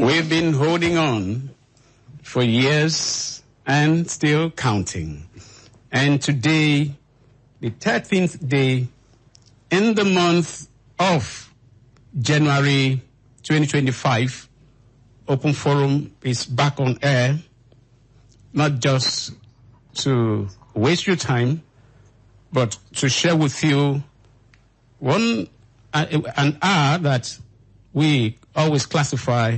We've been holding on for years and still counting. And today, the 13th day in the month of January 2025, Open Forum is back on air, not just to waste your time, but to share with you an hour that we always classify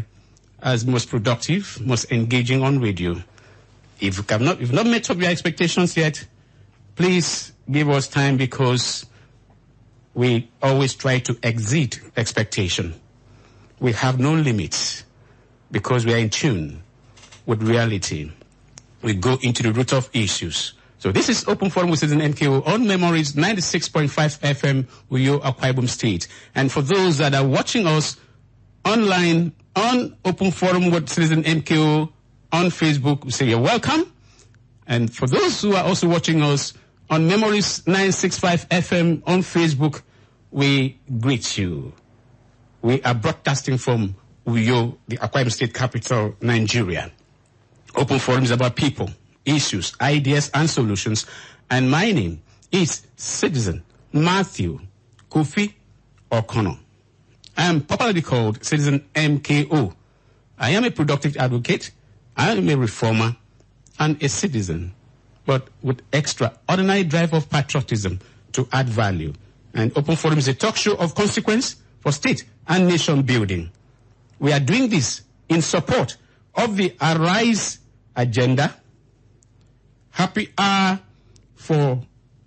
as most productive, most engaging on radio. If you've not met up your expectations yet, please give us time, because we always try to exceed expectation. We have no limits because we are in tune with reality. We go into the root of issues. So this is Open Forum with Citizen MKO on Memories 96.5 FM, Uyo, Akwa Ibom State. And for those that are watching us online on Open Forum with Citizen MKO on Facebook, we say you're welcome. And for those who are also watching us on Memories 965 FM on Facebook, we greet you. We are broadcasting from Uyo, the Akwa Ibom State capital, Nigeria. Open Forum is about people, issues, ideas, and solutions. And my name is Citizen Matthew Kofi O'Connor. I am popularly called Citizen MKO. I am a productive advocate, I am a reformer, and a citizen, but with extraordinary drive of patriotism to add value. And Open Forum is a talk show of consequence for state and nation building. We are doing this in support of the Arise agenda, Happy Hour for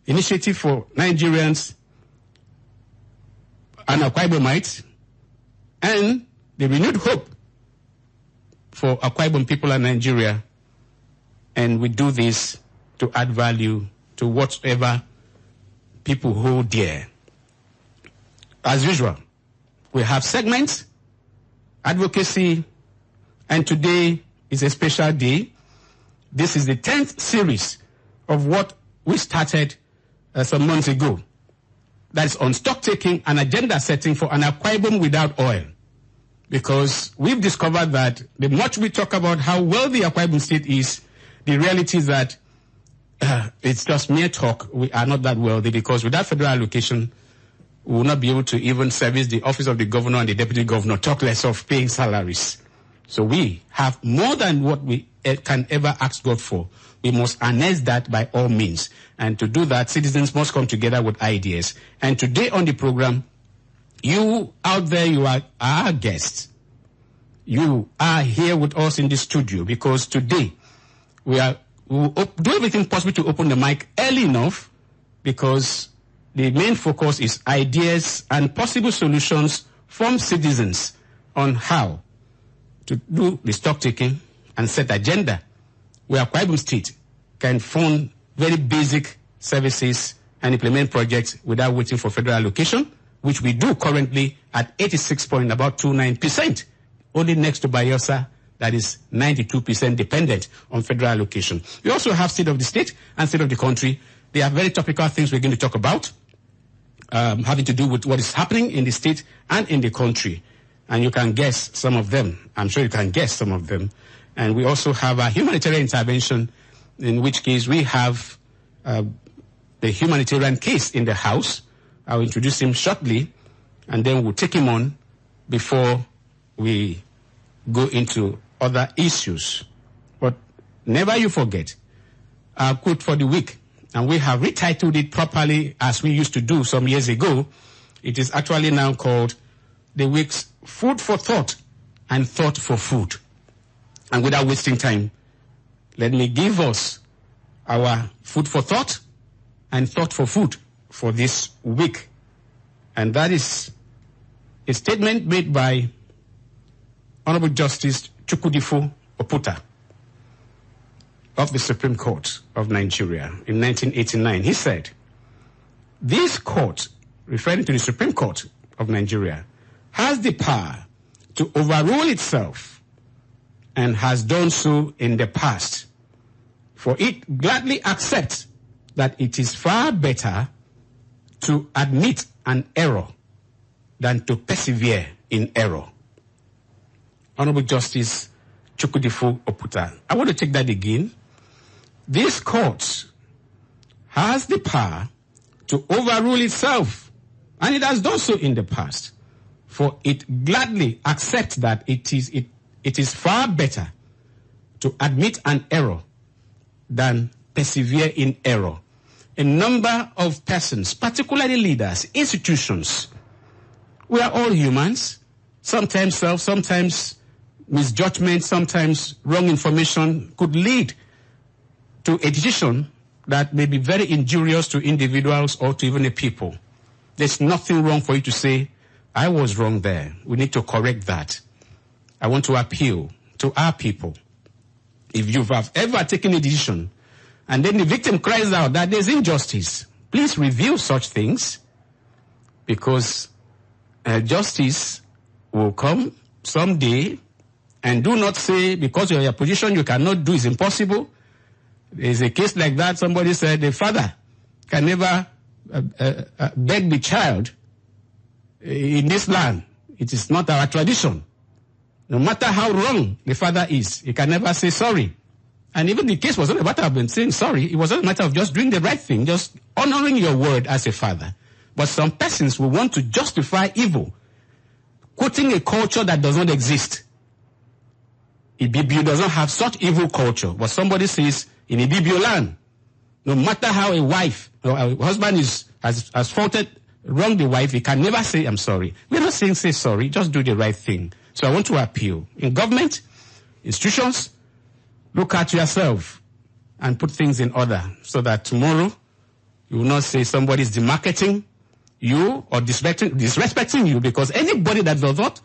Initiative for Nigerians and Akwa Ibomites, and the renewed hope for Akwa Ibom people and Nigeria. And we do this to add value to whatever people hold dear. As usual, we have segments, advocacy, and today is a special day. This is the 10th series of what we started some months ago. That is on stock taking and agenda setting for an Akwa Ibom without oil. Because we've discovered that the much we talk about how wealthy Akwa Ibom State is, the reality is that it's just mere talk. We are not that wealthy, because without federal allocation, we will not be able to even service the office of the governor and the deputy governor, talk less of paying salaries. So we have more than what we can ever ask God for. We must harness that by all means. And to do that, citizens must come together with ideas. And today on the program, you out there, you are our guests. You are here with us in the studio, because today we will do everything possible to open the mic early enough, because the main focus is ideas and possible solutions from citizens on how to do the stock taking and set agenda where Akwa Ibom State can fund very basic services and implement projects without waiting for federal allocation, which we do currently at 86.29%, only next to Bayelsa, that is 92% dependent on federal allocation. We also have state of the state and state of the country. They are very topical things we're going to talk about, having to do with what is happening in the state and in the country. And you can guess some of them. I'm sure you can guess some of them. And we also have a humanitarian intervention, in which case we have the humanitarian case in the House. I'll introduce him shortly, and then we'll take him on before we go into other issues. But never you forget our quote for the week, and we have retitled it properly as we used to do some years ago. It is actually now called the week's Food for Thought and Thought for Food. And without wasting time, let me give us our food for thought and thought for food for this week. And that is a statement made by Honorable Justice Chukwudifo Oputa of the Supreme Court of Nigeria in 1989. He said, "This court," referring to the Supreme Court of Nigeria, "has the power to overrule itself and has done so in the past. For it gladly accepts that it is far better to admit an error than to persevere in error." Honorable Justice Chukwudifo Oputa. I want to take that again. This court has the power to overrule itself, and it has done so in the past. For it gladly accepts that it is far better to admit an error than persevere in error. A number of persons, particularly leaders, institutions, we are all humans. Sometimes sometimes misjudgment, sometimes wrong information could lead to a decision that may be very injurious to individuals or to even a people. There's nothing wrong for you to say, I was wrong there. We need to correct that. I want to appeal to our people. If you have ever taken a decision and then the victim cries out that there's injustice, please review such things, because justice will come someday. And do not say because of your position you cannot do, is impossible. There's a case like that. Somebody said the father can never beg the child in this land. It is not our tradition. No matter how wrong the father is, he can never say sorry. And even the case was not a matter of saying sorry. It was not a matter of just doing the right thing, just honoring your word as a father. But some persons will want to justify evil, quoting a culture that does not exist. Ibibio does not have such evil culture. But somebody says, in Ibibio land, no matter how a wife or a husband has faulted, wronged the wife, he can never say, I'm sorry. We're not saying say sorry, just do the right thing. So I want to appeal. In government, institutions, look at yourself and put things in order so that tomorrow you will not say somebody is demarketing you or disrespecting you, because anybody that does not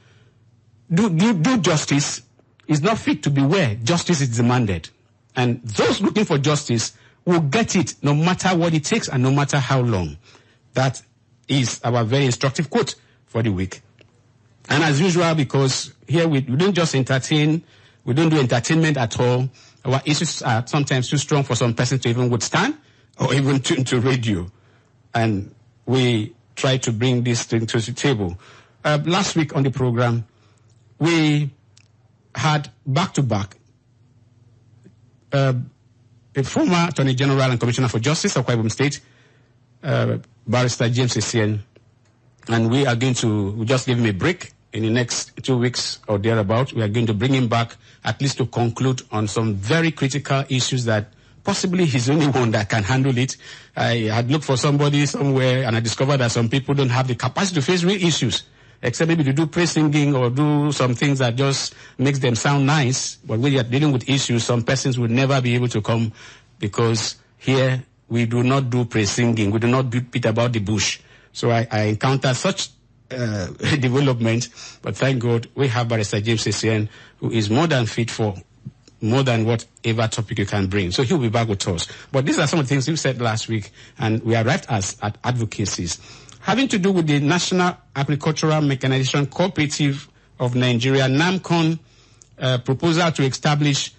do justice is not fit to be where justice is demanded. And those looking for justice will get it no matter what it takes and no matter how long. That is our very instructive quote for the week. And as usual, because here we don't just entertain, we don't do entertainment at all. Our issues are sometimes too strong for some person to even withstand or even tune to radio. And we try to bring this thing to the table. Last week on the program, we had back-to-back a former Attorney General and Commissioner for Justice of Akwa Ibom State, Barrister James Essien, and we just give him a break. In the next 2 weeks or thereabout, we are going to bring him back at least to conclude on some very critical issues that possibly he's the only one that can handle it. I had looked for somebody somewhere and I discovered that some people don't have the capacity to face real issues, except maybe to do praise singing or do some things that just makes them sound nice. But when you are dealing with issues, some persons would never be able to come, because here we do not do praise singing. We do not beat about the bush. So I encounter such development, but thank God we have Barrister James Essien, who is more than fit for more than whatever topic you can bring. So he'll be back with us. But these are some of the things you said last week, and we arrived at advocacies having to do with the National Agricultural Mechanization Cooperative of Nigeria, NAMCON, proposal to establish,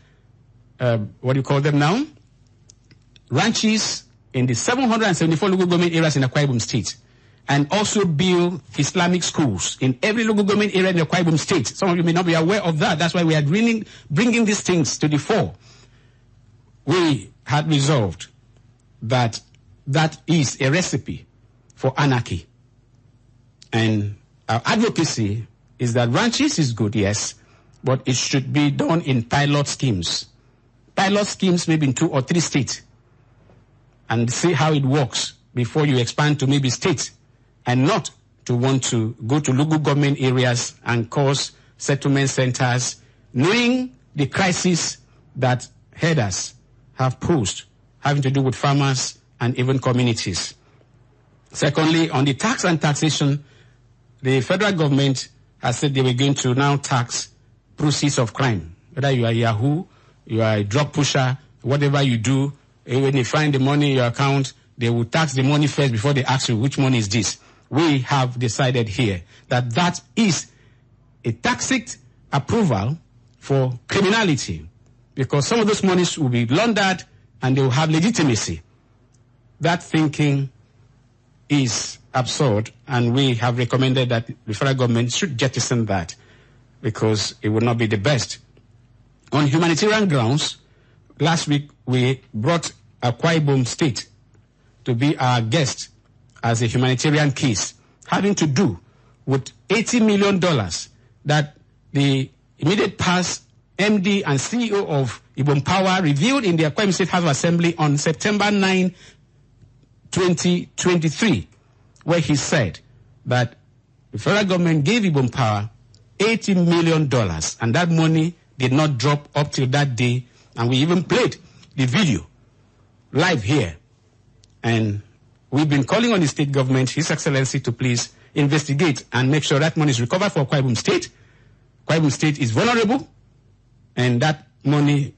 what do you call them now? Ranches in the 774 local government areas in Akwa Ibom State, and also build Islamic schools in every local government area in the Akwa Ibom State. Some of you may not be aware of that. That's why we are bringing these things to the fore. We had resolved that is a recipe for anarchy. And our advocacy is that ranches is good, yes, but it should be done in pilot schemes. Pilot schemes maybe in 2 or 3 states, and see how it works before you expand to maybe states, and not to want to go to local government areas and cause settlement centers, knowing the crisis that headers have posed, having to do with farmers and even communities. Secondly, on the tax and taxation, the federal government has said they were going to now tax proceeds of crime. Whether you are Yahoo, you are a drug pusher, whatever you do, when they find the money in your account, they will tax the money first before they ask you which money is this. We have decided here that is a tacit approval for criminality, because some of those monies will be laundered and they will have legitimacy. That thinking is absurd, and we have recommended that the federal government should jettison that. because it would not be the best. On humanitarian grounds, last week we brought Akwa Ibom State to be our guest as a humanitarian case, having to do with $80 million that the immediate past MD and CEO of Ibom Power revealed in the Akwa Ibom State House of Assembly on September 9, 2023, where he said that the federal government gave Ibom Power $80 million, and that money did not drop up till that day, and we even played the video live here. And we've been calling on the state government, His Excellency, to please investigate and make sure that money is recovered for Akwa Ibom State. Akwa Ibom State is vulnerable, and that money,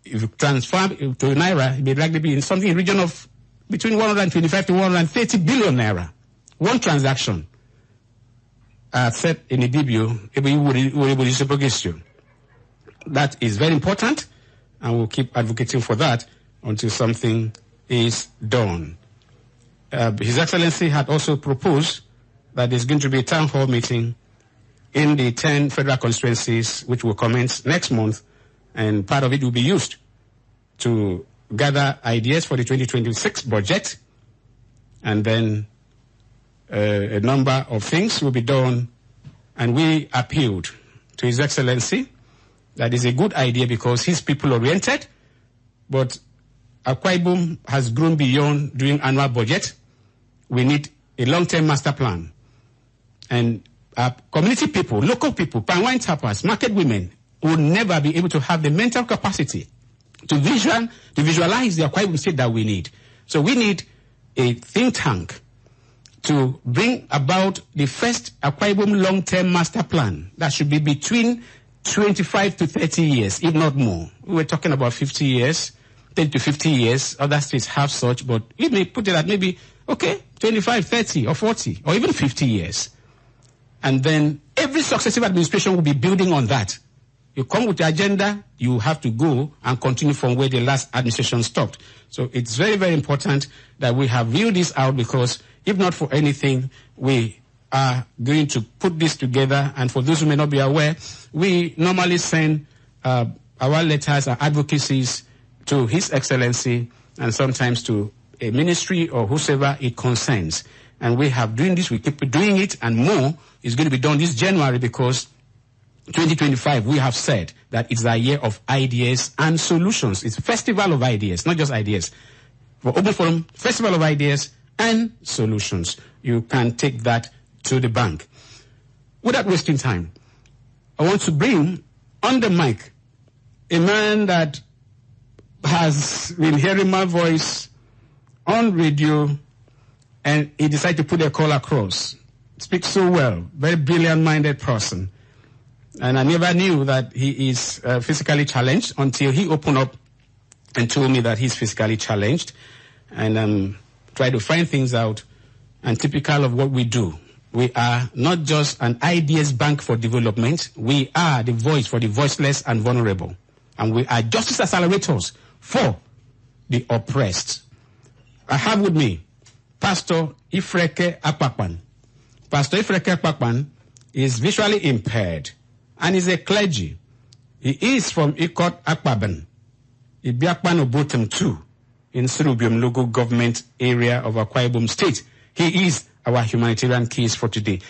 if you transfer to Naira, it may likely be in something in the region of between 125 to 130 billion Naira. One transaction. Said in the debut, that is very important, and we'll keep advocating for that until something is done. His Excellency had also proposed that there's going to be a town hall meeting in the 10 federal constituencies, which will commence next month, and part of it will be used to gather ideas for the 2026 budget, and then a number of things will be done. And we appealed to His Excellency that is a good idea because he's people-oriented, but Akwa Ibom has grown beyond doing annual budget. We need a long-term master plan. And community people, local people, palm wine tappers, market women will never be able to have the mental capacity to visualize the Akwa Ibom State that we need. So we need a think tank to bring about the first Akwa Ibom long-term master plan that should be between 25 to 30 years, if not more. We were talking about 50 years, 10 to 50 years. Other states have such, but let me put it at maybe, 25, 30, or 40, or even 50 years. And then every successive administration will be building on that. You come with the agenda, you have to go and continue from where the last administration stopped. So it's very, very important that we have reeled this out, because if not for anything, we are going to put this together. And for those who may not be aware, we normally send our letters, our advocacies to His Excellency and sometimes to a ministry or whosoever it concerns. And we have doing this, we keep doing it, and more is going to be done this January, because 2025, we have said that it's a year of ideas and solutions. It's a festival of ideas, not just ideas. For Open Forum, festival of ideas and solutions. You can take that to the bank. Without wasting time, I want to bring on the mic a man that has been hearing my voice on radio, and he decided to put a call across. Speaks so well, very brilliant-minded person. And I never knew that he is physically challenged until he opened up and told me that he's physically challenged. And try to find things out. And typical of what we do, we are not just an ideas bank for development. We are the voice for the voiceless and vulnerable. And we are justice accelerators for the oppressed. I have with me Pastor Ifreke Akpakpan. Pastor Ifreke Akpakpan is visually impaired and is a clergy. He is from Ikot Akpaban, Ibiakpan Obotem 2, in Surubium local government area of Akwa Ibom State. He is our humanitarian case for today.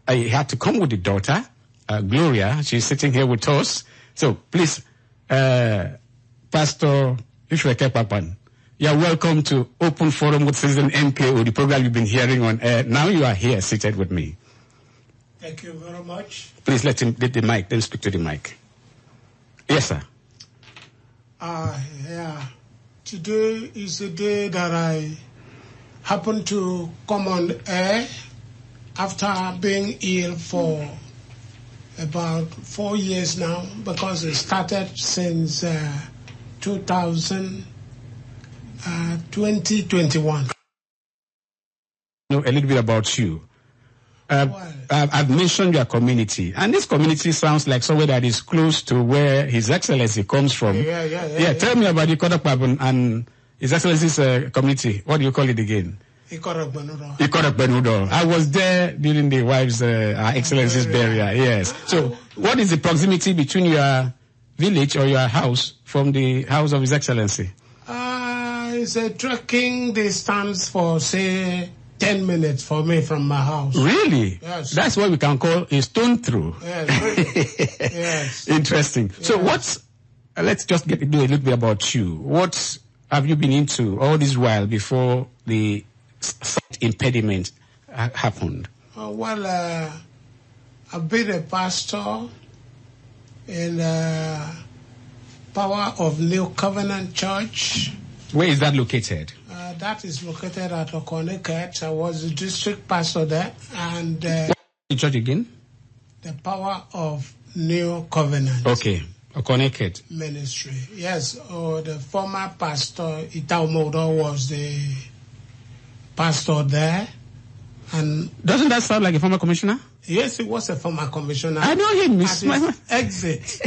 I had to come with the daughter, Gloria. She's sitting here with us. So please, Pastor Ifreke Akpakpan, you are welcome to Open Forum with Citizen MKO, the program you've been hearing on air. Now you are here seated with me. Thank you very much. Please let him get the mic, then speak to the mic. Yes, sir. Yeah. Today is the day that I happen to come on air after being ill for about 4 years now, because it started since 2021. Know a little bit about you. I've mentioned your community, and this community sounds like somewhere that is close to where His Excellency comes from. Yeah. Tell me about the Kodakpabun and His Excellency's community. What do you call it again? Ikorekbenudo. I was there during the wife's, Her Excellency's burial, yes. So, what is the proximity between your village or your house from the house of His Excellency? It's a trekking distance for, say, 10 minutes for me from my house. Really? Yes. That's what we can call a stone throw. Yes, really. Yes. Interesting. Yes. So let's just do a little bit about you. What have you been into all this while before the sight impediment happened? I've been a pastor in Power of New Covenant Church. Where is that located? That is located at Okoneket. I was the district pastor there. And what the church again? The Power of New Covenant. Okay, Okoneket. Ministry. Yes, the former pastor, Itaumodo, was the pastor there. And doesn't that sound like a former commissioner? Yes, he was a former commissioner. I know him. At his exit,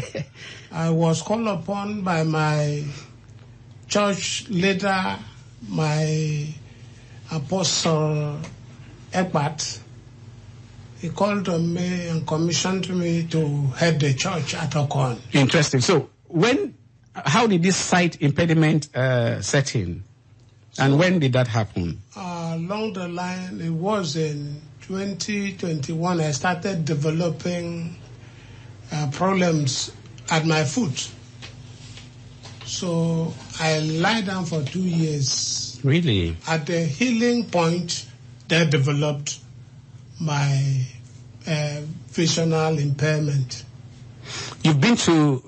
I was called upon by my church leader, my apostle Ekbat. He called on me and commissioned me to head the church at Okon. Interesting. So, how did this sight impediment set in? And when did that happen? Along the line, it was in 2021, I started developing problems at my foot. So I lied down for 2 years. Really? At the healing point, they developed my visional impairment. You've been to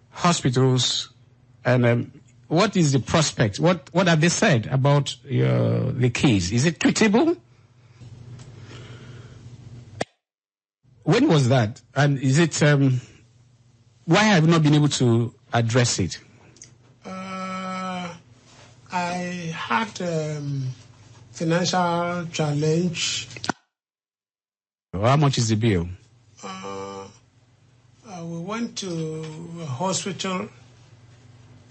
hospitals, and what is the prospect? What have they said about the case? Is it treatable? When was that? And is it, why have you not been able to address it? I had financial challenge. How much is the bill? We went to a hospital,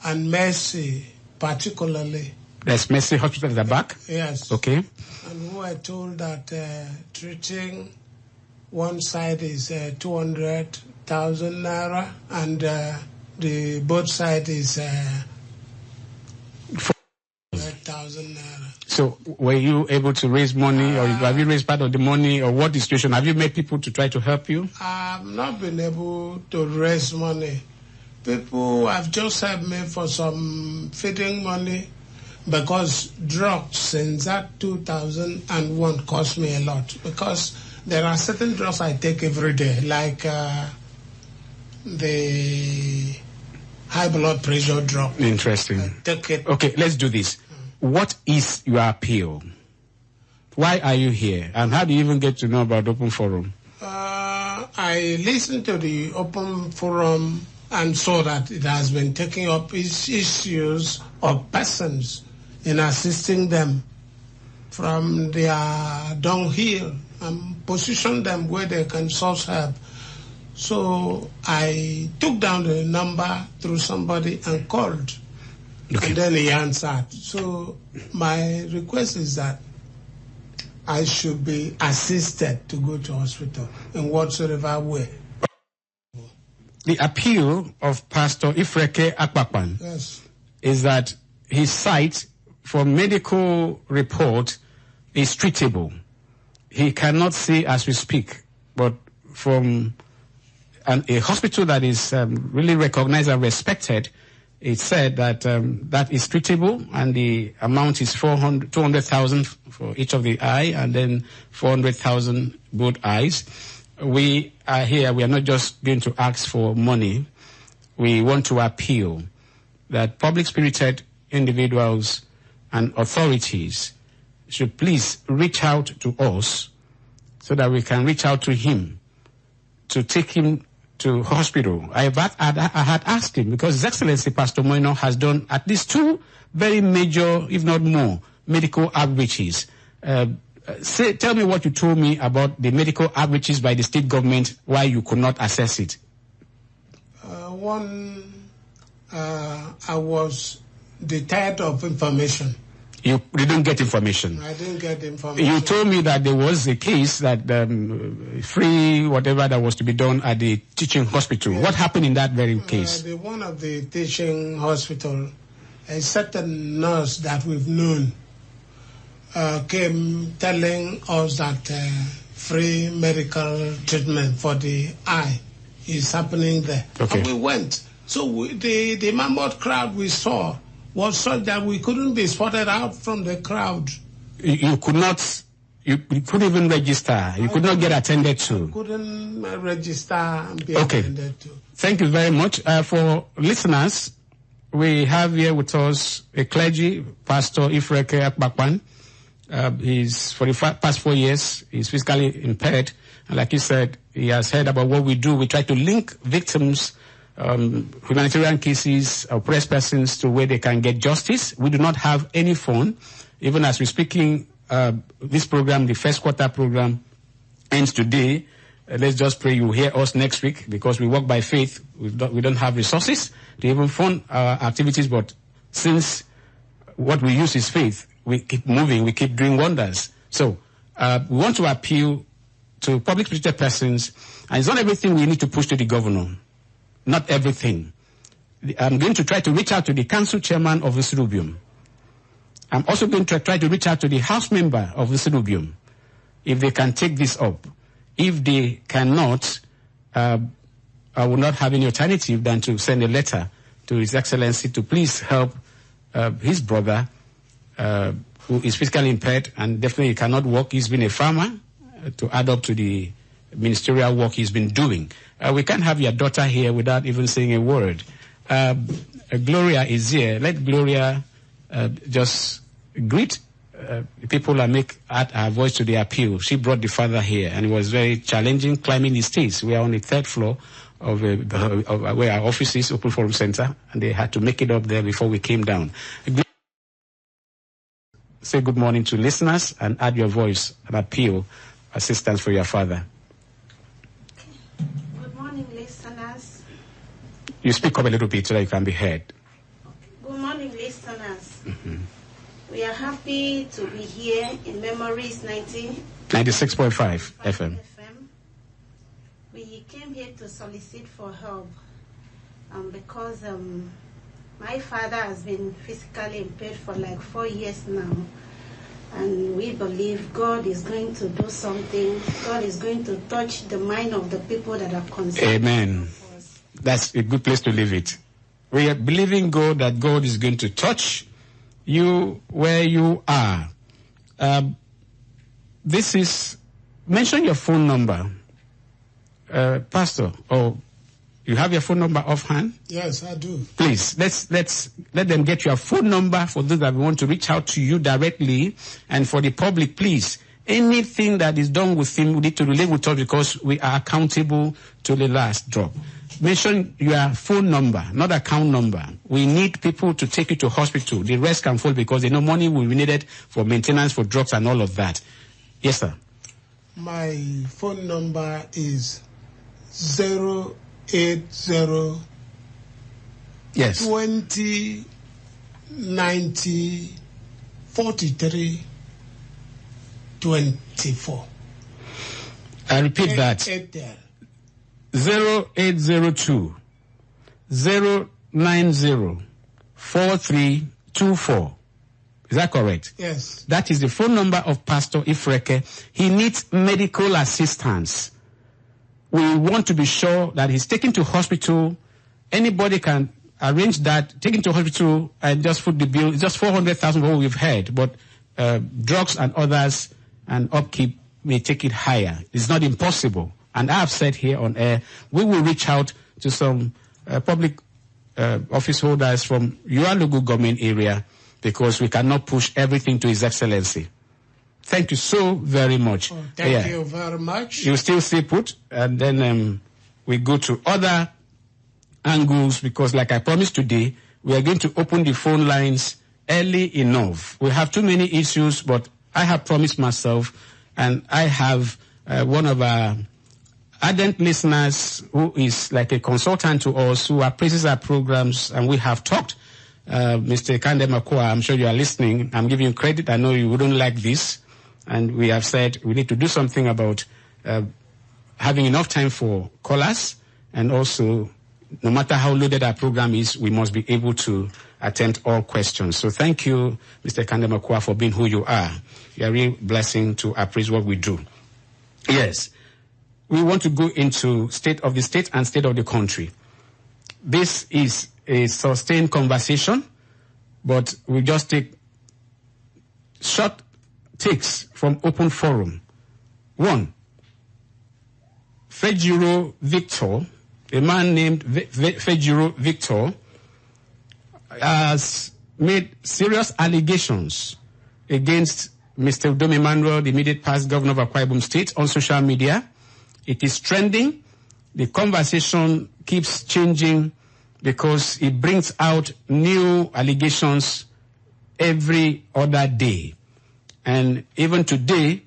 and Mercy particularly. There's Mercy Hospital at the back? Yes. Okay. And we were told that treating one side is 200,000 naira, and the both side is 400,000 naira. So were you able to raise money, or have you raised part of the money, or what is the situation? Have you met people to try to help you? I've not been able to raise money. People have just helped me for some feeding money, because drugs since that 2001 cost me a lot, because there are certain drugs I take every day, like the high blood pressure drug. Interesting. I take it. Okay, let's do this. What is your appeal? Why are you here? And how do you even get to know about Open Forum? I listened to the Open Forum and saw that it has been taking up issues of persons in assisting them from their downhill and position them where they can source help. So I took down the number through somebody and called. Okay. And then he answered. So my request is that I should be assisted to go to hospital in whatsoever way. The appeal of Pastor Ifreke Akpakpan is that his sight, from medical report, is treatable. He cannot see as we speak, but from a hospital that is really recognized and respected, it said that that is treatable, and the amount is 200,000 for each of the eye, and then 400,000 both eyes. We are here. We are not just going to ask for money. We want to appeal that public-spirited individuals and authorities should please reach out to us so that we can reach out to him to take him to hospital. I had asked him, because His Excellency Pastor Moino has done at least 2 very major, if not more, medical outreaches. Tell me what you told me about the medical outreaches by the state government, why you could not access it. I was deterred of information. You didn't get information. I didn't get information. You told me that there was a case that free whatever that was to be done at the teaching hospital. What happened in that very case? One of the teaching hospital, a certain nurse that we've known came telling us that free medical treatment for the eye is happening there. Okay. And we went. So the mammoth crowd we saw was such that we couldn't be spotted out from the crowd. You could not, you couldn't even register. You could not get attended to. Couldn't register and be attended to. Thank you very much. For listeners, we have here with us a clergy, Pastor Ifreke Akbakwan. He's, for the past 4 years, he's physically impaired. And like he said, he has heard about what we do. We try to link victims, humanitarian cases, oppressed persons to where they can get justice. We do not have any phone. Even as we're speaking, this program, the first quarter program, ends today. Let's just pray you hear us next week, because we work by faith. We don't have resources to even fund our activities, but since what we use is faith, we keep moving, we keep doing wonders. So we want to appeal to public spirited persons, and it's not everything we need to push to the governor. Not everything. I'm going to try to reach out to the council chairman of Visurubium. I'm also going to try to reach out to the house member of Visurubium, if they can take this up. If they cannot, I will not have any alternative than to send a letter to His Excellency to please help his brother, who is physically impaired and definitely cannot work. He's been a farmer, to add up to the ministerial work he's been doing. We can't have your daughter here without even saying a word. Gloria is here. Let Gloria just greet people and add her voice to the appeal. She brought the father here, and it was very challenging climbing the stairs. We are on the 3rd floor of where our office is, Open Forum Center, and they had to make it up there before we came down. Say good morning to listeners and add your voice and appeal assistance for your father. Good morning, listeners. You speak up a little bit so that you can be heard. Good morning, listeners. Mm-hmm. We are happy to be here in Memories 96.5 FM. We came here to solicit for help because my father has been physically impaired for like 4 years now. And we believe God is going to do something. God is going to touch the mind of the people that are concerned. Amen. That's a good place to leave it. We are believing God that God is going to touch you where you are. Mention your phone number. Pastor, you have your phone number offhand? Yes, I do. Please, let them get your phone number for those that want to reach out to you directly. And for the public, please, anything that is done with him, we need to relate with us, because we are accountable to the last drop. Mention your phone number, not account number. We need people to take you to hospital. The rest can fall because they know money will be needed for maintenance, for drugs and all of that. Yes, sir. My phone number is 080 yes 20 90 43 24. I repeat that. 0802 090 4324. Is that correct? Yes. That is the phone number of Pastor Ifreke. He needs medical assistance. We want to be sure that he's taken to hospital. Anybody can arrange that, take him to hospital and just foot the bill. It's just 400,000 what we've heard, but drugs and others and upkeep may take it higher. It's not impossible. And I have said here on air, we will reach out to some public office holders from your local government area, because we cannot push everything to His Excellency. Thank you so very much. Oh, thank you very much. You still stay put, and then we go to other angles, because like I promised today, we are going to open the phone lines early enough. We have too many issues, but I have promised myself, and I have one of our ardent listeners who is like a consultant to us, who appraises our programs, and we have talked. Mr. Kande Makua, I'm sure you are listening. I'm giving you credit. I know you wouldn't like this. And we have said we need to do something about having enough time for callers. And also, no matter how loaded our program is, we must be able to attend all questions. So thank you, Mr. Kande Makua, for being who you are. You are a real blessing to appraise what we do. Yes. We want to go into state of the state and state of the country. This is a sustained conversation, but we just take short takes from open forum. One, Fejiro Victor, a man named Fejiro Victor, has made serious allegations against Mr. Udom Emmanuel, the immediate past governor of Akwa Ibom State, on social media. It is trending. The conversation keeps changing because it brings out new allegations every other day. And even today,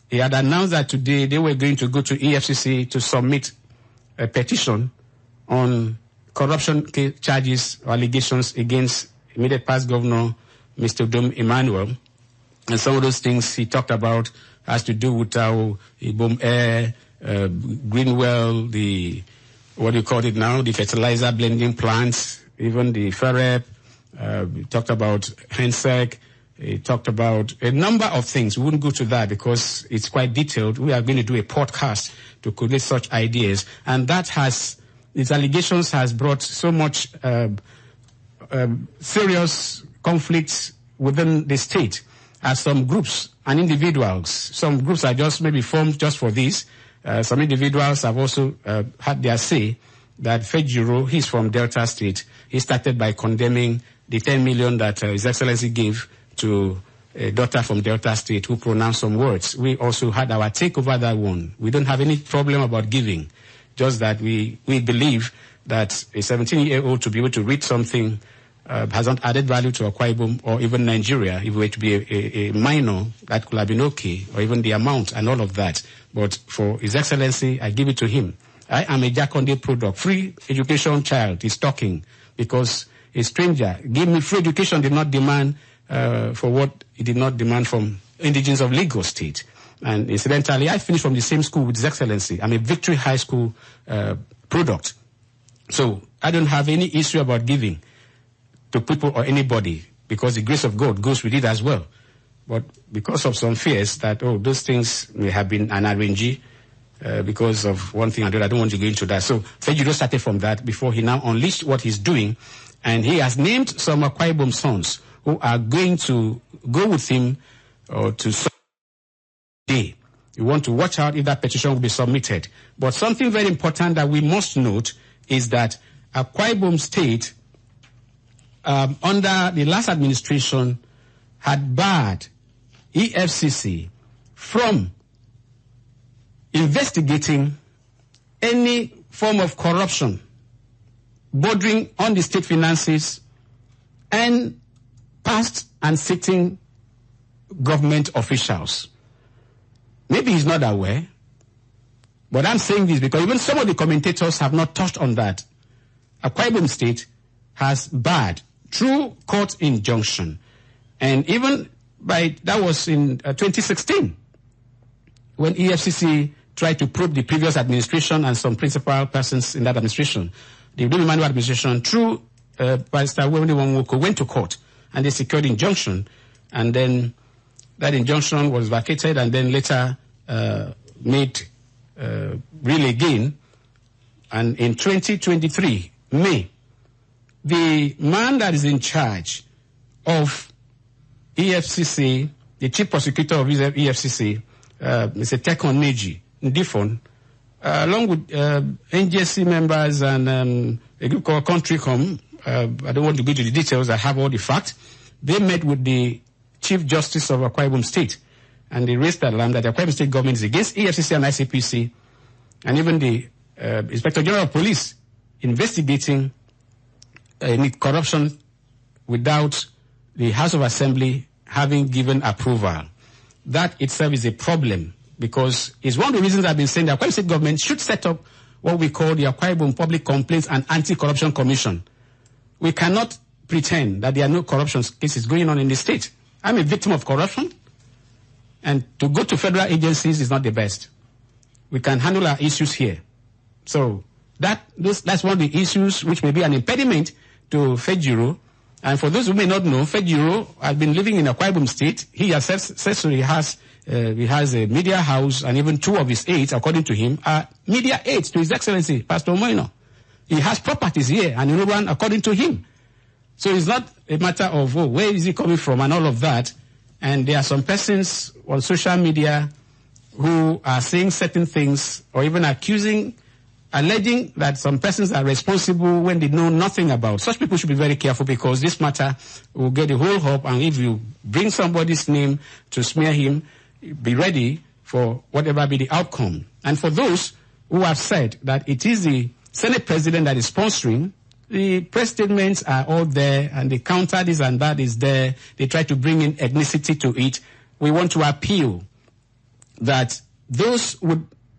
he had announced that today they were going to go to EFCC to submit a petition on corruption charges or allegations against immediate past governor, Mr. Udom Emmanuel. And some of those things he talked about has to do with how Ibom Air, Greenwell, what do you call it now, the fertilizer blending plants, even the FEREP, we talked about HENSEC, he talked about a number of things. We wouldn't go to that because it's quite detailed. We are going to do a podcast to collate such ideas. And that these allegations has brought so much serious conflicts within the state. As some groups and individuals, some groups are just maybe formed just for this. Some individuals have also had their say that Fejiro, he's from Delta State, he started by condemning the 10 million that His Excellency gave to a daughter from Delta State who pronounced some words. We also had our take over that one. We don't have any problem about giving, just that we believe that a 17-year-old to be able to read something has not added value to Akwa Ibom or even Nigeria. If it were to be a minor, that could have been okay, or even the amount and all of that. But for His Excellency, I give it to him. I am a Jakonde product. Free education child is talking because a stranger gave me free education, did not demand for what he did not demand from indigenes of Lagos State. And incidentally, I finished from the same school with His Excellency. I'm a Victory High School product. So I don't have any issue about giving to people or anybody because the grace of God goes with it as well. But because of some fears that, those things may have been an RNG because of one thing or the other, I don't want to go into that. So Fejiro started from that before he now unleashed what he's doing. And he has named some Akwa Ibom sons who are going to go with him to day. You want to watch out if that petition will be submitted. But something very important that we must note is that Akwa Ibom State, under the last administration, had barred EFCC from investigating any form of corruption bordering on the state finances and past and sitting government officials. Maybe he's not aware, but I'm saying this because even some of the commentators have not touched on that. Akwa Ibom State has barred through court injunction, and even that was in 2016 when EFCC tried to probe the previous administration and some principal persons in that administration. The Udom Emmanuel administration, through Pastor Wewende Wonwoko, went to court and they secured injunction, and then that injunction was vacated and then later made real again. And in 2023, May, the man that is in charge of EFCC, the chief prosecutor of EFCC, Mr. Tekon Neji Ndifon, along with NJC members and a group called Countrycom, I don't want to go into the details, I have all the facts. They met with the Chief Justice of Akwa Ibom State, and they raised the alarm that the Akwa Ibom State government is against EFCC and ICPC, and even the Inspector General of Police investigating any corruption without the House of Assembly having given approval. That itself is a problem because it's one of the reasons I've been saying the Akwa Ibom State government should set up what we call the Akwa Ibom Public Complaints and Anti-Corruption Commission. We cannot pretend that there are no corruption cases going on in the state. I'm a victim of corruption, and to go to federal agencies is not the best. We can handle our issues here. So that's one of the issues which may be an impediment to Fejiro. And for those who may not know, Fejiro has been living in Akwa Ibom State. He says he has a media house, and even 2 of his aides, according to him, are media aides to His Excellency, Pastor Moino. He has properties here, and another one according to him. So it's not a matter of, where is he coming from and all of that. And there are some persons on social media who are saying certain things or even alleging that some persons are responsible when they know nothing about. Such people should be very careful, because this matter will get the whole hope, and if you bring somebody's name to smear him, be ready for whatever be the outcome. And for those who have said that it is the Senate President that is sponsoring, the press statements are all there, and the counter this and that is there. They try to bring in ethnicity to it. We want to appeal that those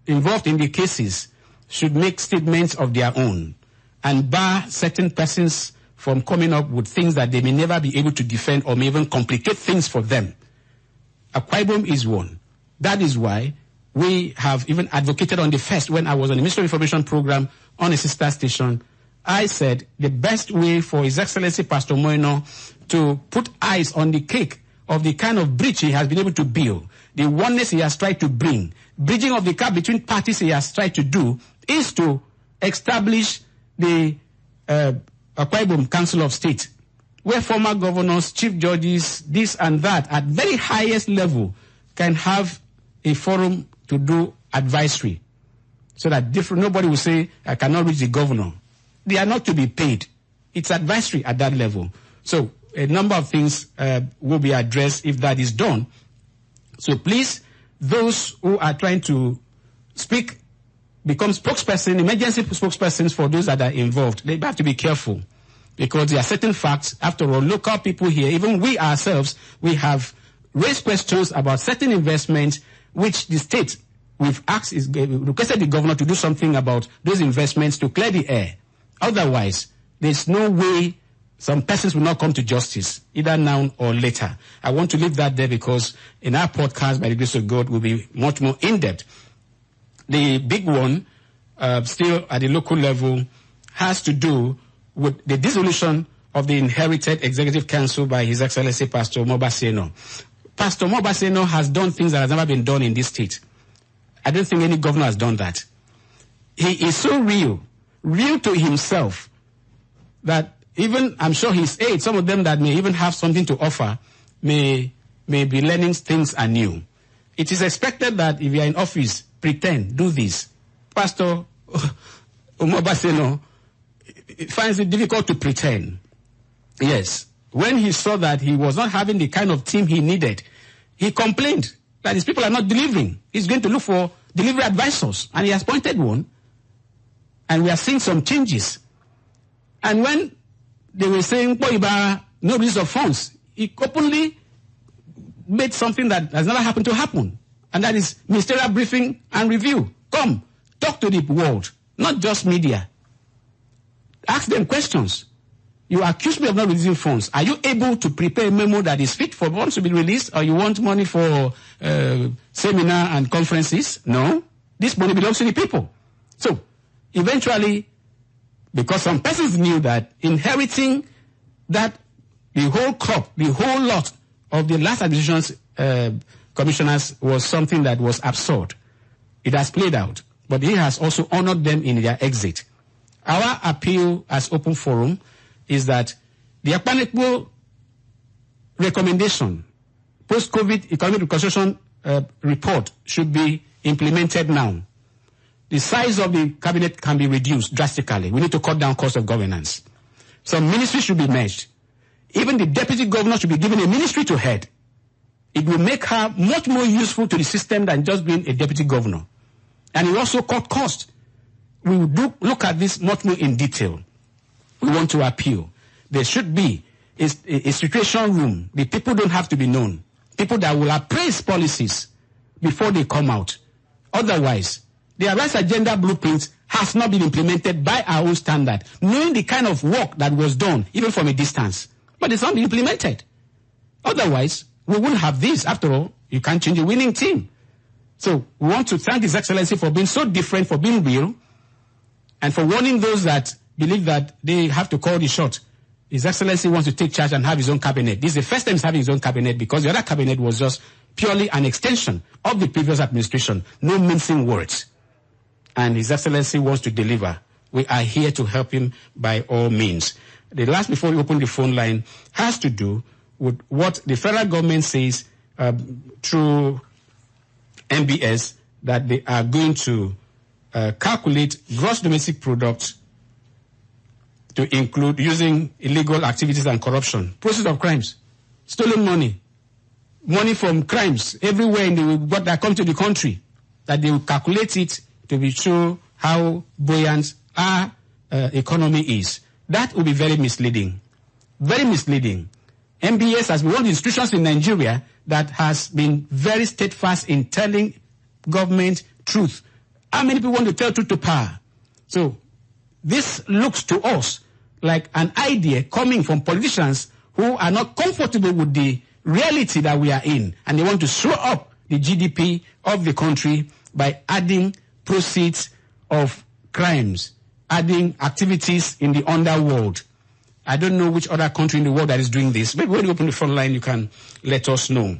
involved in the cases should make statements of their own and bar certain persons from coming up with things that they may never be able to defend or may even complicate things for them. Akwa Ibom is one. That is why we have even advocated on the first, when I was on the Ministry of Information program on a sister station, I said the best way for His Excellency Pastor Moino to put eyes on the cake of the kind of bridge he has been able to build, the oneness he has tried to bring, bridging of the gap between parties he has tried to do, is to establish the Akwa Ibom Council of State, where former governors, chief judges, this and that, at very highest level, can have a forum to do advisory, so that nobody will say, I cannot reach the governor. They are not to be paid. It's advisory at that level. So a number of things will be addressed if that is done. So please, those who are trying to speak, become spokesperson, emergency spokespersons for those that are involved, they have to be careful, because there are certain facts. After all, local people here, even we ourselves, we have raised questions about certain investments which the state, we've requested the governor to do something about those investments to clear the air. Otherwise, there's no way some persons will not come to justice, either now or later. I want to leave that there, because in our podcast, by the grace of God, will be much more in-depth. The big one, still at the local level, has to do with the dissolution of the inherited Executive Council by His Excellency Pastor Mobaseno. Pastor Mobaseno has done things that have never been done in this state. I don't think any governor has done that. He is so real to himself, that even, I'm sure his aides, some of them that may even have something to offer, may be learning things anew. It is expected that if you are in office, pretend, do this. Pastor Mobaseno finds it difficult to pretend. Yes. When he saw that he was not having the kind of team he needed, he complained that his people are not delivering. He's going to look for delivery advisors, and he has appointed one. And we are seeing some changes. And when they were saying, no release of funds, he openly made something that has never happened to happen. And that is ministerial briefing and review. Come, talk to the world, not just media. Ask them questions. You accuse me of not releasing funds. Are you able to prepare a memo that is fit for funds to be released, or you want money for seminar and conferences? No. This money belongs to the people. So, eventually, because some persons knew that inheriting that the whole crop, the whole lot of the last administration's commissioners was something that was absurd. It has played out. But he has also honored them in their exit. Our appeal as Open Forum is that the Akpanekpo recommendation, post-COVID economic reconstruction report, should be implemented now. The size of the cabinet can be reduced drastically. We need to cut down cost of governance. Some ministries should be merged. Even the deputy governor should be given a ministry to head. It will make her much more useful to the system than just being a deputy governor. And it will also cut cost. We will look at this much more in detail. We want to appeal. There should be a situation room. The people don't have to be known. People that will appraise policies before they come out. Otherwise, the Rights Agenda blueprint has not been implemented by our own standard, knowing the kind of work that was done, even from a distance. But it's not been implemented. Otherwise, we wouldn't have this. After all, you can't change a winning team. So we want to thank His Excellency for being so different, for being real, and for warning those that believe that they have to call the shot. His Excellency wants to take charge and have his own cabinet. This is the first time he's having his own cabinet, because the other cabinet was just purely an extension of the previous administration. No mincing words. And His Excellency wants to deliver. We are here to help him by all means. The last, before we open the phone line, has to do with what the federal government says through MBS, that they are going to calculate gross domestic product to include using illegal activities and corruption, process of crimes, stolen money, money from crimes everywhere in the that come to the country, that they will calculate it to be sure how buoyant our economy is. That will be very misleading. Very misleading. MBS has been one of the institutions in Nigeria that has been very steadfast in telling government truth. How many people want to tell truth to power? So this looks to us like an idea coming from politicians who are not comfortable with the reality that we are in, and they want to show up the GDP of the country by adding proceeds of crimes, adding activities in the underworld. I don't know which other country in the world that is doing this. Maybe when you open the front line, you can let us know.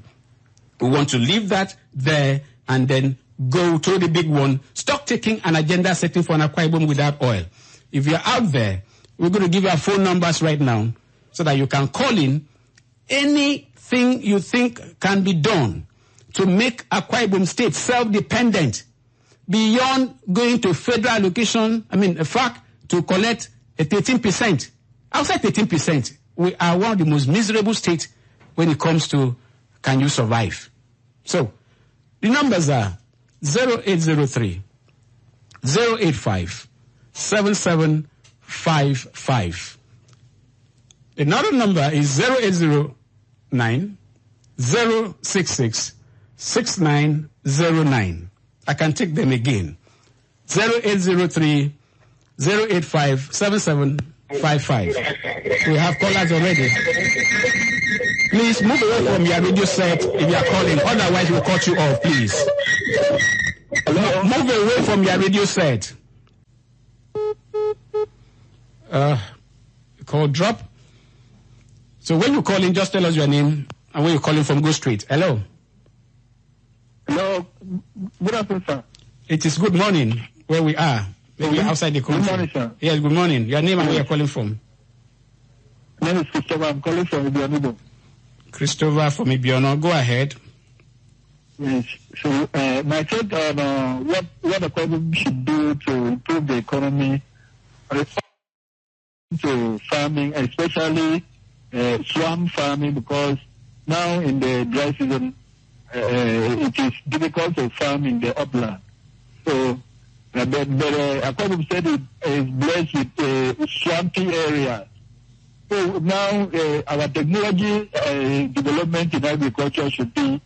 We want to leave that there and then go to the big one. Stop taking an agenda setting for an Akwa Ibom without oil. If you're out there, we're going to give you our phone numbers right now so that you can call in anything you think can be done to make Akwa Ibom State self-dependent beyond going to federal allocation, FAC, to collect a 13%. Outside 13%, we are one of the most miserable states when it comes to can you survive. So, the numbers are 0803 085 7755. Another number is 0809 066 6909. I can take them again. 0803 085 7755. We have callers already. Please move away from your radio set if you are calling. Otherwise, we'll cut you off, please. Hello? Move away from your radio set. Call drop. So when you call in, just tell us your name, and where you're calling from, go straight. Hello? Hello. Good afternoon, sir. It is good morning where we are. Maybe outside the country. Good morning, sir. Yes, good morning. Your name and where you're calling from? My name is Christopher. I'm calling from Ibiono. Christopher from Ibiono. Go ahead. Yes. So, my take on what the government should do to improve the economy, to farming, especially swamp farming, because now in the dry season, it is difficult to farm in the upland. So, but Akwa State is blessed with swampy areas. So now our technology development in agriculture should be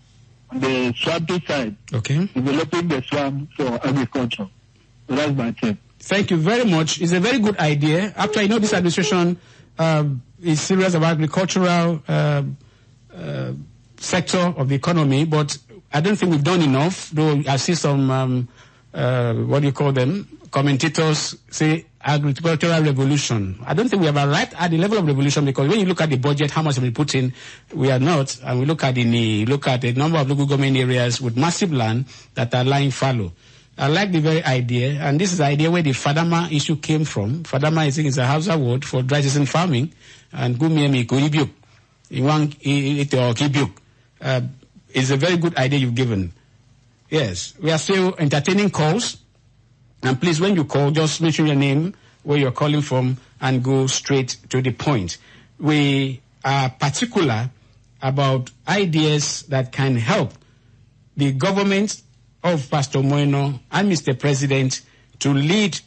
on the swampy side. Okay. Developing the swamp for agriculture. So that's my take. Thank you very much. It's a very good idea. After this administration is serious about agricultural sector of the economy, but I don't think we've done enough, though I see some commentators say agricultural revolution. I don't think we have arrived at the level of revolution, because when you look at the budget, how much have we put in, we are not. And we look at the number of local government areas with massive land that are lying fallow. I like the very idea, and this is the idea where the Fadama issue came from. Fadama, I think, is a Hausa word for dry season farming, and Gumiemi Kuibyuk. It's a very good idea you've given. Yes, we are still entertaining calls. And please, when you call, just mention your name, where you're calling from, and go straight to the point. We are particular about ideas that can help the government of Pastor Moeno and Mr. President to lead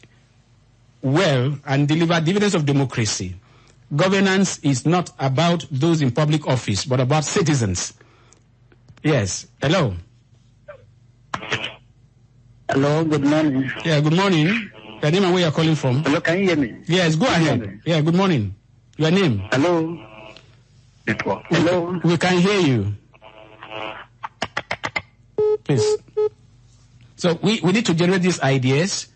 well and deliver dividends of democracy. Governance is not about those in public office, but about citizens. Yes. Hello. Hello, good morning. Yeah, good morning. Your name and where you're calling from? Hello, can you hear me? Yes, go ahead. Yeah, good morning. Your name? Hello. Hello. We can hear you. Please. So we need to generate these ideas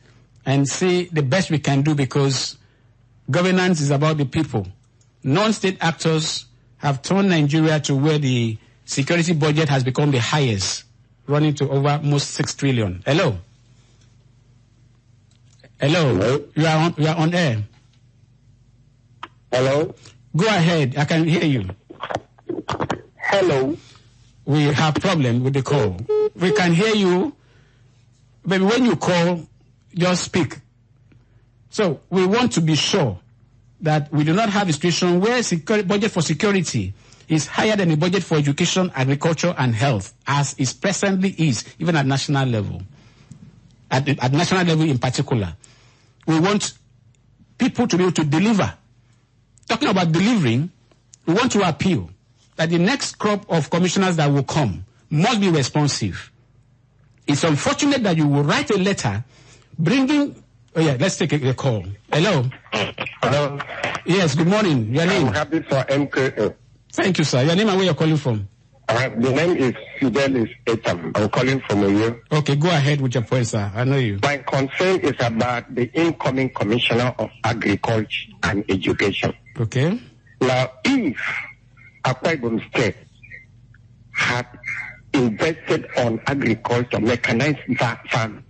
and see the best we can do, because governance is about the people. Non-state actors have turned Nigeria to where the security budget has become the highest, running to over almost 6 trillion. Hello? Hello? You are on air. Hello. Go ahead. I can hear you. Hello. We have problem with the call. We can hear you, but when you call, just speak. So we want to be sure that we do not have a situation where budget for security is higher than the budget for education, agriculture, and health, as it presently is, even at national level. At national level in particular. We want people to be able to deliver. Talking about delivering, we want to appeal that the next crop of commissioners that will come must be responsive. It's unfortunate that you will write a letter bringing... Oh yeah, let's take a call. Hello? Hello. Yes, good morning. Your name? I'm happy for MKO. Thank you, sir. Your name and where you're calling from? The name is Fidelis Etam. I'm calling from Oyo. Okay, go ahead with your point, sir. I know you. My concern is about the incoming Commissioner of Agriculture and Education. Okay. Now, if Akwa Ibom State had invested on agriculture, mechanized farm,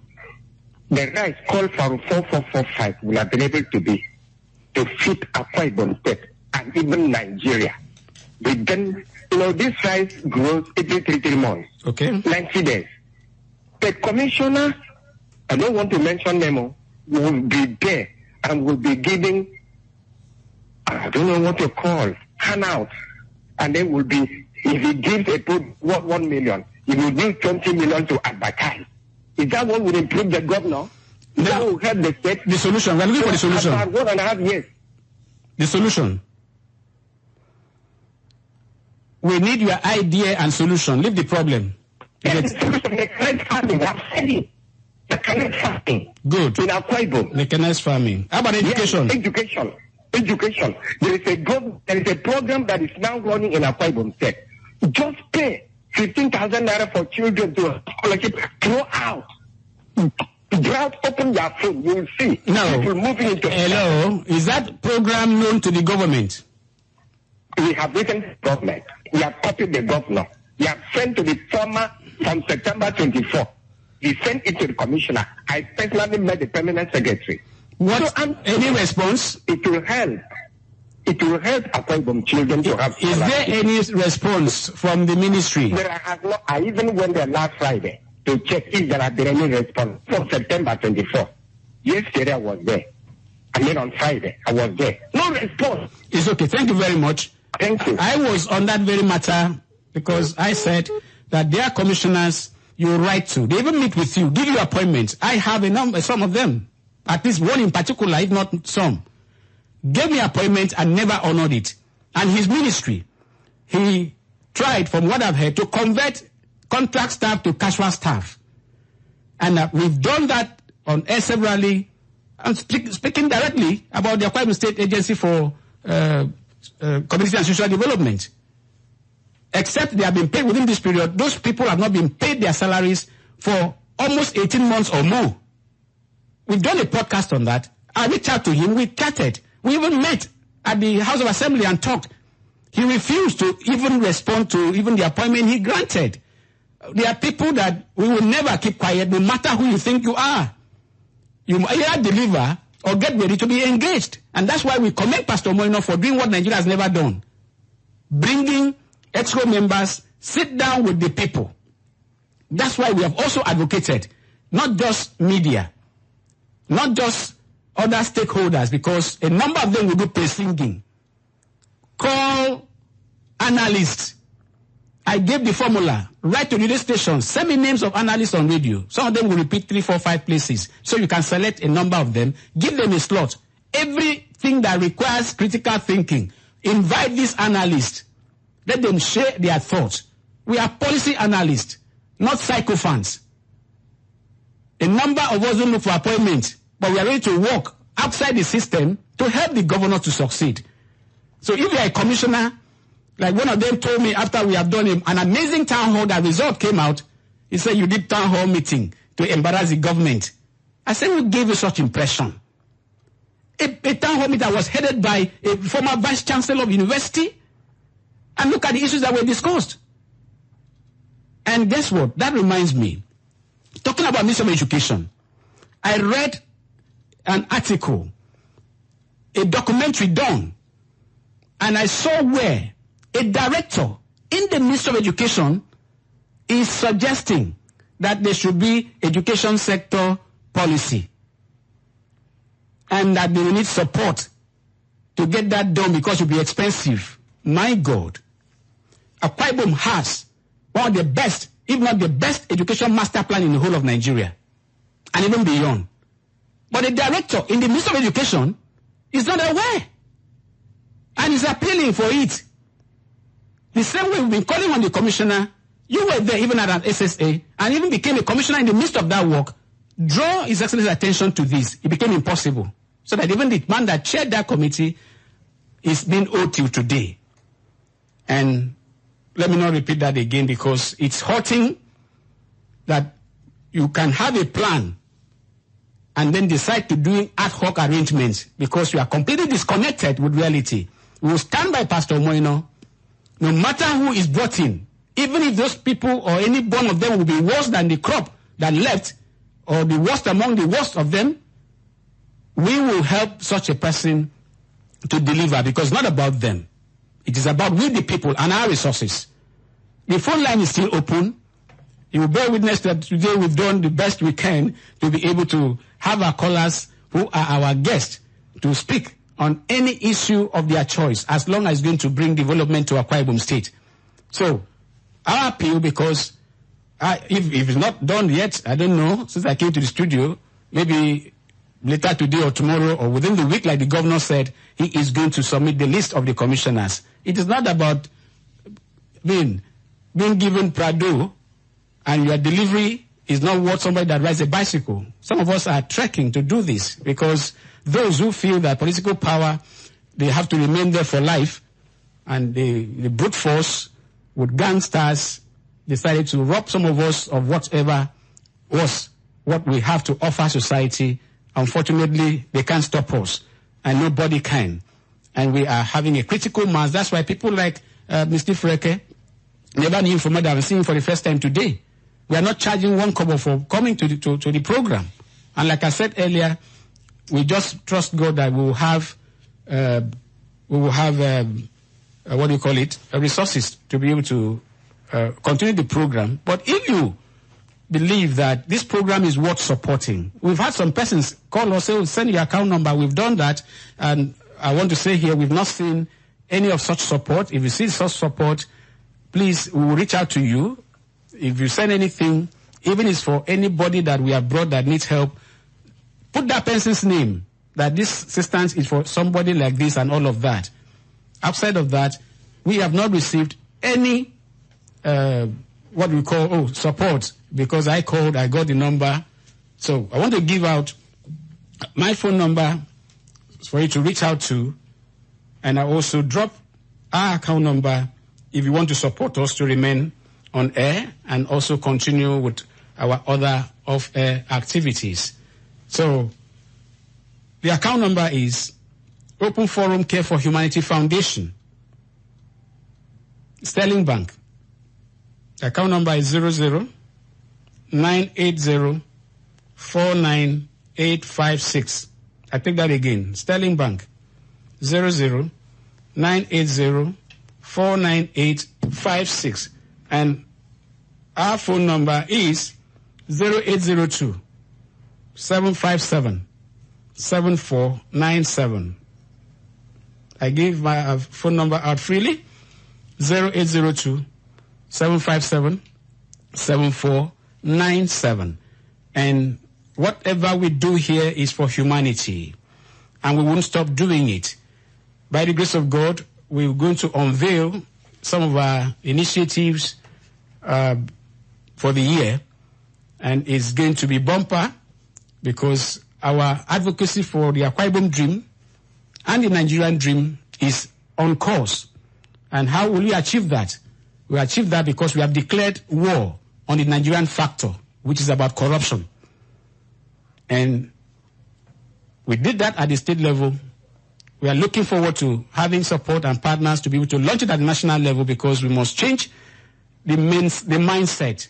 the rice called from 4445 would have been able to feed Akwa Ibom State and even Nigeria. But then, this rice grows every 3 months. Okay. 90 days. The commissioner, I don't want to mention them, will be there and will be giving, I don't know what to call, handouts. And then will be, if he gives a put 1 million, he will give 20 million to advertise. Is that what would improve the governor? That will help the state? The solution. We're looking for the solution. About 1.5 years. The solution. We need your idea and solution. Leave the problem. Yes, the solution. Mechanized farming. I've said it. Mechanized farming. Good. In Akwa Ibom. Mechanized farming. How about education? Yes, education. There is a program that is now running in Akwa Ibom State. Just pay 15,000 naira for children to a scholarship. Throw out. Drought, open your phone. You will see. No. People moving into. Hello. Is that program known to the government? We have written to the government. We have copied the governor. We have sent to the former from September 24. He sent it to the commissioner. I personally met the permanent secretary. What? So, any response? It will help. It will help Akwa Ibom children to have. Is there any response from the ministry? I even went there last Friday to check if there had been any response from September 24. Yesterday I was there. I mean on Friday I was there. No response. It's okay. Thank you very much. Thank you. I was on that very matter because I said that their commissioners you write to, they even meet with you, give you appointments. I have a number, some of them, at least one in particular, if not some, gave me appointments and never honored it. And his ministry, he tried, from what I've heard, to convert contract staff to casual staff. And we've done that on air severally. I'm speaking directly about the Akwa Ibom State Agency for Community and Social Development. Except they have been paid within this period, those people have not been paid their salaries for almost 18 months or more. We've done a podcast on that. I reached out to him, we chatted. We even met at the House of Assembly and talked. He refused to even respond to even the appointment he granted. There are people that we will never keep quiet, no matter who you think you are. You either deliver or get ready to be engaged. And that's why we commend Pastor Moino for doing what Nigeria has never done. Bringing EXCO members, sit down with the people. That's why we have also advocated, not just media, not just other stakeholders, because a number of them will do pre-singing. Call analysts. I gave the formula. Write to radio stations. Send me names of analysts on radio. Some of them will repeat 3, 4, 5 places. So you can select a number of them. Give them a slot. Everything that requires critical thinking. Invite these analysts. Let them share their thoughts. We are policy analysts, not sycophants. Enough number of us don't look for appointments, but we are ready to work outside the system to help the governor to succeed. So if you are a commissioner, like one of them told me after we have done an amazing town hall, that result came out, he said, you did town hall meeting to embarrass the government. I said, who gave you such impression? A town hall meeting that was headed by a former vice chancellor of university, and look at the issues that were discussed. And guess what? That reminds me, talking about Ministry of Education, I read an article, a documentary done, and I saw where a director in the Ministry of Education is suggesting that there should be education sector policy, and that they will need support to get that done because it will be expensive. My God. Akwa Ibom has one of the best, if not the best, education master plan in the whole of Nigeria, and even beyond. But the director in the Ministry of Education is not aware, and is appealing for it. The same way we've been calling on the commissioner. You were there even at an SSA, and even became a commissioner in the midst of that work. Draw His Excellency's attention to this. It became impossible. So that even the man that chaired that committee is being owed till today. And let me not repeat that again, because it's hurting that you can have a plan and then decide to do ad hoc arrangements because you are completely disconnected with reality. We will stand by Pastor Moino, no matter who is brought in, even if those people or any one of them will be worse than the crop that left, or the worst among the worst of them, we will help such a person to deliver, because it's not about them. It is about we the people and our resources. The phone line is still open. You will bear witness that today we've done the best we can to be able to have our callers who are our guests to speak on any issue of their choice, as long as it's going to bring development to Akwa Ibom State. So, our appeal, because if it's not done yet, I don't know, since I came to the studio, maybe later today or tomorrow or within the week, like the governor said, he is going to submit the list of the commissioners. It is not about being given Prado and your delivery is not worth somebody that rides a bicycle. Some of us are trekking to do this because those who feel that political power, they have to remain there for life, and the brute force with gangsters decided to rob some of us of whatever was what we have to offer society. Unfortunately, they can't stop us, and nobody can. And we are having a critical mass. That's why people like Mr. Freke never knew him from I've seen him for the first time today. We are not charging 1 kobo for coming to the program. And like I said earlier, we just trust God that we will have resources to be able to continue the program. But if you believe that this program is worth supporting, we've had some persons call us, say, send your account number. We've done that, and I want to say here, we've not seen any of such support. If you see such support, please, we will reach out to you. If you send anything, even if it's for anybody that we have brought that needs help, put that person's name, that this assistance is for somebody like this and all of that. Outside of that, we have not received any what we call support, because I called, I got the number. So I want to give out my phone number for you to reach out to, and I also drop our account number if you want to support us to remain on air and also continue with our other off-air activities. So the account number is Open Forum Care for Humanity Foundation, Sterling Bank. The account number is 00-980-49856. I take that again. Sterling Bank, 00-980-49856. And our phone number is 0802-757-7497. I give my phone number out freely, 0802-757-7497. And whatever we do here is for humanity, and we won't stop doing it. By the grace of God, we're going to unveil some of our initiatives for the year, and it's going to be bumper. because our advocacy for the Akwa Ibom dream and the Nigerian dream is on course. And how will we achieve that? We achieve that because we have declared war on the Nigerian factor, which is about corruption. And we did that at the state level. We are looking forward to having support and partners to be able to launch it at the national level, because we must change the mindset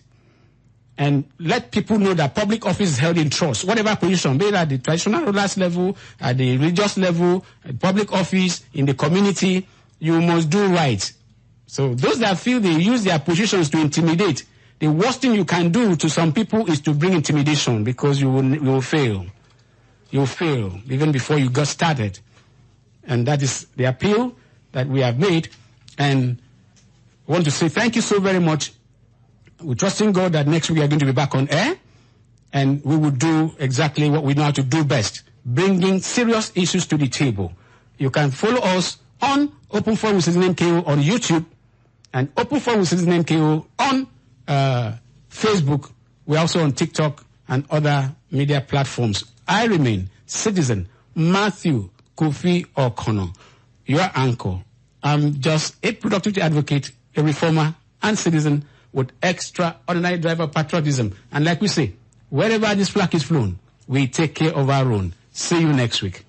and let people know that public office is held in trust. Whatever position, be it at the traditional rulers level, at the religious level, at public office, in the community, you must do right. So those that feel they use their positions to intimidate, the worst thing you can do to some people is to bring intimidation, because you will fail. You'll fail even before you got started. And that is the appeal that we have made. And I want to say thank you so very much. We're trusting God that next week we are going to be back on air, and we will do exactly what we know how to do best, bringing serious issues to the table. You can follow us on Open Forum with Citizen MKO on YouTube, and Open Forum with Citizen MKO on Facebook. We're also on TikTok and other media platforms. I remain Citizen Matthew Kofi O'Connor, your anchor. I'm just a productivity advocate, a reformer, and citizen with extraordinary driver patriotism. And like we say, wherever this flag is flown, we take care of our own. See you next week.